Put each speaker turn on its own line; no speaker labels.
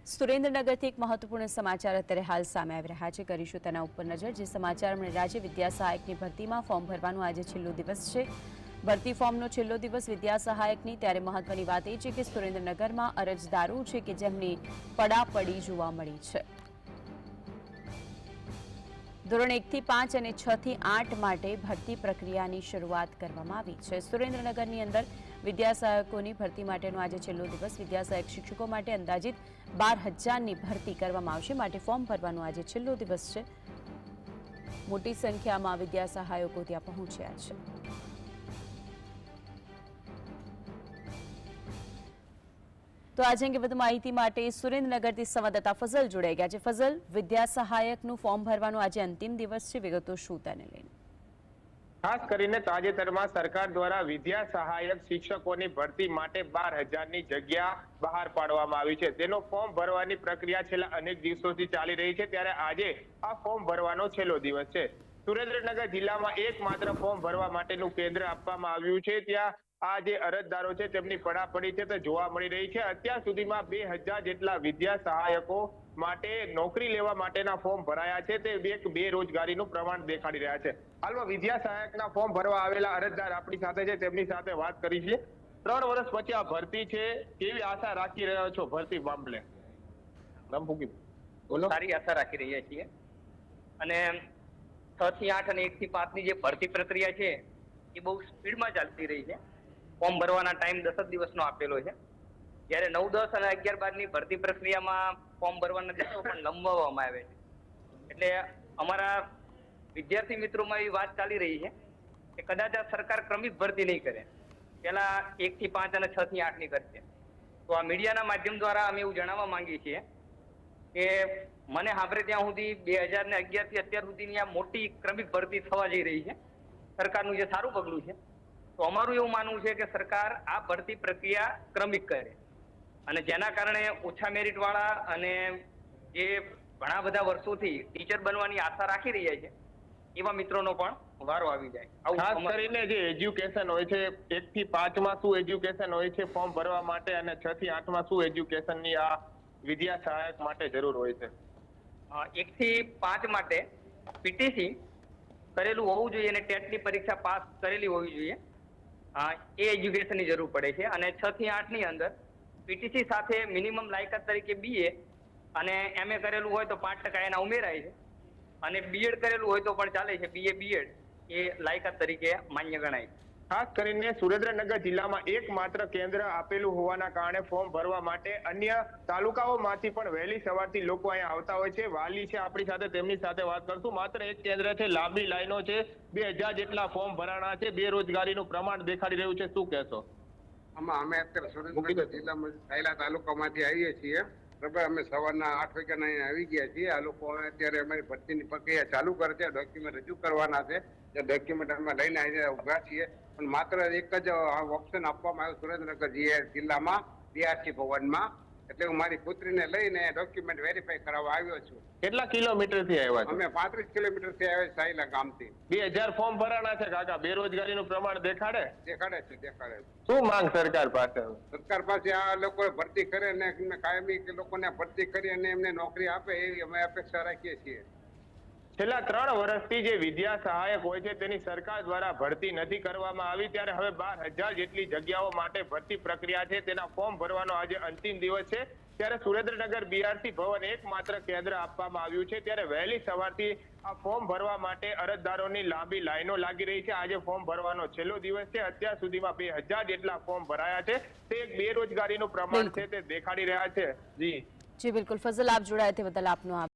સુરેન્દ્રનગરથી એક મહત્વપૂર્ણ સમાચાર અત્યારે હાલ સામે આવી રહ્યા છે। કરીશું તેના ઉપર નજર। જે સમાચાર મળે રાજ્ય વિદ્યા સહાયકની ભરતીમાં ફોર્મ ભરવાનો આજે છેલ્લો દિવસ છે। ભરતી ફોર્મનો છેલ્લો દિવસ વિદ્યા સહાયકની। ત્યારે મહત્વની વાત એ છે કે સુરેન્દ્રનગરમાં અરજદારો છે કે જેમની પડાપડી જોવા મળી છે। ધોરણ 1 થી 5 અને 6 થી 8 માટે ભરતી પ્રક્રિયાની શરૂઆત કરવામાં આવી છે। સુરેન્દ્રનગરની અંદર વિદ્યા સહાયકોની ભરતી માટેનો આજે છેલ્લો દિવસ। વિદ્યા સહાયક શિક્ષકો માટે અંદાજિત 12,000ની ભરતી કરવામાં આવશે, માટે ફોર્મ ભરવાનો આજે છેલ્લો દિવસ છે। મોટી સંખ્યામાં વિદ્યા સહાયકો ત્યાં પહોંચ્યા છે। તો આજે અંગે વધુ માહિતી માટે સુરેન્દ્રનગરથી સંવાદદાતા ફઝલ જોડાઈ ગયા છે। ફઝલ, વિદ્યા સહાયકનું ફોર્મ ભરવાનો આજે અંતિમ દિવસ છે, વિગતો શું તેને લઈને?
ખાસ કરીને તાજેતરમાં સરકાર દ્વારા વિદ્યા સહાયક શિક્ષકોની ભરતી માટે 12,000ની જગ્યા બહાર પાડવામાં આવી છે। તેનો ફોર્મ ભરવાની પ્રક્રિયા છેલ્લા અનેક દિવસોથી ચાલી રહી છે। ત્યારે આજે આ ફોર્મ ભરવાનો છેલ્લો દિવસ છે। સુરેન્દ્રનગર જિલ્લામાં એકમાત્ર ફોર્મ ભરવા માટેનું કેન્દ્ર આપવામાં આવ્યું છે। ત્યાં આ જે અરજદારો છે તેમની પડાપડી છે તે જોવા મળી રહી છે। અત્યાર સુધીમાં 2,000 જેટલા વિદ્યા સહાયકો માટે નોકરી લેવા માટેના ફોર્મ ભરાયા છે। તે એક બેરોજગારીનું પ્રમાણ દેખાડી રહ્યા છે। હાલમાં વિદ્યા સહાયકના ફોર્મ ભરવા આવેલા અરજદાર આપણી સાથે છે, તેમની સાથે વાત કરી છે। 3 વર્ષ પછી આ ભરતી છે, કેવી આશા રાખી રહ્યા છો ભરતી મામલે?
સારી આશા રાખી રહ્યા છીએ અને 6 થી 8 અને 1 થી 5ની જે ભરતી પ્રક્રિયા છે એ બહુ સ્પીડમાં ચાલતી રહી છે। ફોર્મ ભરવાના ટાઈમ 10 જ દિવસનો આપેલો છે, જ્યારે 9, 10 અને 11, 12ની ભરતી પ્રક્રિયામાં ફોર્મ ભરવાના દિવસો પણ લંબાવવામાં આવે છે। એટલે અમારા વિદ્યાર્થી મિત્રોમાં એવી વાત ચાલી રહી છે કે કદાચ આ સરકાર ક્રમિક ભરતી નહીં કરે, પેલા 1 થી 5 અને 6 થી 8ની કરશે। તો આ મીડિયાના માધ્યમ દ્વારા અમે એવું જણાવવા માંગીએ છીએ કે મને સાંભળે ત્યાં સુધી 2011થી અત્યાર સુધીની આ મોટી ક્રમિક ભરતી થવા જઈ રહી છે। સરકારનું જે સારું પગલું છે, તો અમારું એવું માનવું છે કે સરકાર આ ભરતી પ્રક્રિયા ક્રમિક કરે અને જેના કારણે ઓછા મેરિટ વાળા અને જે ઘણા બધા વર્ષોથી ટીચર બનવાની આશા રાખી રહ્યા છે એવા મિત્રોનો પણ વારો આવી જાય।
ખાસ કરીને જે એજ્યુકેશન હોય છે, 1 થી 5માં શું એજ્યુકેશન હોય છે ફોર્મ ભરવા માટે, અને 6 થી 8માં શું એજ્યુકેશનની આ વિદ્યા સહાયક માટે જરૂર હોય છે?
1 થી 5 માટે પીટીસી કરેલું હોવું જોઈએ અને ટેટની પરીક્ષા પાસ કરેલી હોવી જોઈએ, એ એજ્યુકેશનની જરૂર પડે છે। અને 6 થી 8ની અંદર પીટીસી સાથે મિનિમમ લાયકાત તરીકે બીએ અને એમએ કરેલું હોય તો 5% એના ઉમેરાય છે, અને બીએડ કરેલું હોય તો પણ ચાલે છે। બીએ બીએડ એ લાયકાત તરીકે માન્ય ગણાય છે।
ખાસ કરીને સુરેન્દ્રનગર જિલ્લામાં એકમાત્ર કેન્દ્ર આપેલું હોવાના કારણે ફોર્મ ભરવા માટે અન્ય તાલુકાઓમાંથી પણ વહેલી સવારથી લોકો અહીંયા આવતા હોય છે। વાલી છે આપણી સાથે, તેમની સાથે વાત કરશું। માત્ર એક કેન્દ્ર છે, લાંબી લાઈનો છે, 2,000 જેટલા ફોર્મ ભરાણા છે, બેરોજગારીનું પ્રમાણ દેખાડી રહ્યું છે, શું કહેશો?
અમે અત્યારે સુરેન્દ્રનગર જિલ્લામાં સાયલા તાલુકામાંથી આવીએ છીએ। બરાબર, અમે સવારના 8 વાગ્યાના અહીંયા આવી ગયા છીએ। આ લોકો અત્યારે અમારી ભરતીની પ્રક્રિયા ચાલુ કરે છે, ડોક્યુમેન્ટ રજૂ કરવાના છે। જે ડોક્યુમેન્ટ અમે લઈને અહીંયા ઉભા છીએ, પણ માત્ર એક જ ઓપ્શન આપવામાં આવ્યું સુરેન્દ્રનગર જિલ્લામાં ડીઆરસી ભવનમાં। એટલે હું મારી પુત્રીને લઈને ડોક્યુમેન્ટ વેરીફાઈ કરાવવા આવ્યો છું।
કેટલા કિલોમીટરથી આવ્યા છો?
અમે 35 કિલોમીટરથી આવ્યા સાયલા ગામથી।
2,000 ફોર્મ ભરાણા છે કાકા, બેરોજગારીનું પ્રમાણ દેખાડે
દેખાડે છે।
શું માંગ સરકાર પાસે?
સરકાર પાસે આ લોકો ભરતી કરે ને કાયમી લોકોને ભરતી કરી અને એમને નોકરી આપે એવી અમે અપેક્ષા રાખીએ છીએ।
છેલ્લા 3 વર્ષથી જે વિદ્યા સહાયક હોય છે તેની સરકાર દ્વારા ભરતી નથી કરવામાં આવી, ત્યારે હવે 12,000 જેટલી જગ્યાઓ માટે ભરતી પ્રક્રિયા છે, તેના ફોર્મ ભરવાનો આજે અંતિમ દિવસ છે। ત્યારે સુરેન્દ્રનગર બીઆરસી ભવન એકમાત્ર કેન્દ્ર આપવામાં આવ્યું છે। ત્યારે વહેલી સવારથી આ ફોર્મ ભરવા માટે અરજદારોની લાંબી લાઈનો લાગી રહી છે। આજે ફોર્મ ભરવાનો છેલ્લો દિવસ છે। અત્યાર સુધીમાં 2,000 જેટલા ફોર્મ ભરાયા છે, તે એક બેરોજગારીનું પ્રમાણ છે તે દેખાડી રહ્યા છે। જી
બિલકુલ ફઝલ, આપ જોડાયા તે બદલ આપનો આભાર।